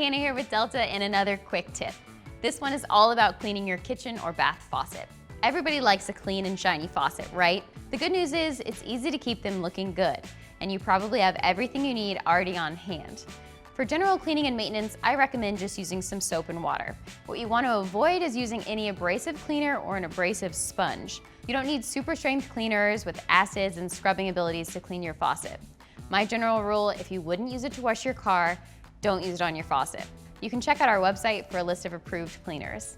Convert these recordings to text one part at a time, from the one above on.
Hannah here with Delta and another quick tip. This one is all about cleaning your kitchen or bath faucet. Everybody likes a clean and shiny faucet, right? The good news is it's easy to keep them looking good, and you probably have everything you need already on hand. For general cleaning and maintenance, I recommend just using some soap and water. What you want to avoid is using any abrasive cleaner or an abrasive sponge. You don't need super strength cleaners with acids and scrubbing abilities to clean your faucet. My general rule, if you wouldn't use it to wash your car, don't use it on your faucet. You can check out our website for a list of approved cleaners.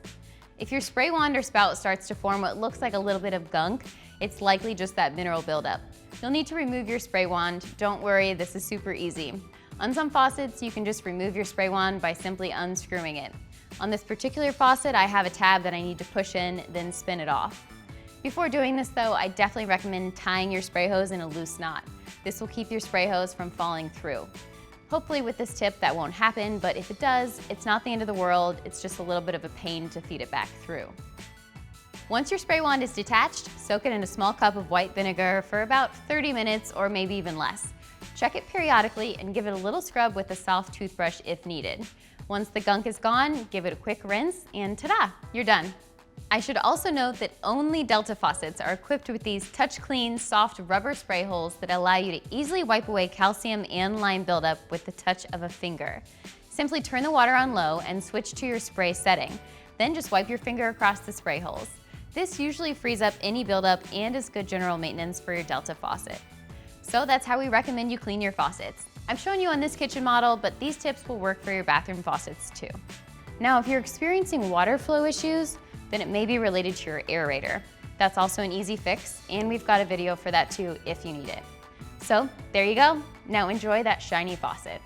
If your spray wand or spout starts to form what looks like a little bit of gunk, it's likely just that mineral buildup. You'll need to remove your spray wand. Don't worry, this is super easy. On some faucets, you can just remove your spray wand by simply unscrewing it. On this particular faucet, I have a tab that I need to push in, then spin it off. Before doing this though, I definitely recommend tying your spray hose in a loose knot. This will keep your spray hose from falling through. Hopefully with this tip that won't happen, but if it does, it's not the end of the world, it's just a little bit of a pain to feed it back through. Once your spray wand is detached, soak it in a small cup of white vinegar for about 30 minutes or maybe even less. Check it periodically and give it a little scrub with a soft toothbrush if needed. Once the gunk is gone, give it a quick rinse and ta-da, you're done. I should also note that only Delta faucets are equipped with these touch clean, soft rubber spray holes that allow you to easily wipe away calcium and lime buildup with the touch of a finger. Simply turn the water on low and switch to your spray setting. Then just wipe your finger across the spray holes. This usually frees up any buildup and is good general maintenance for your Delta faucet. So that's how we recommend you clean your faucets. I've shown you on this kitchen model, but these tips will work for your bathroom faucets too. Now, if you're experiencing water flow issues, then it may be related to your aerator. That's also an easy fix, and we've got a video for that too if you need it. So there you go. Now enjoy that shiny faucet.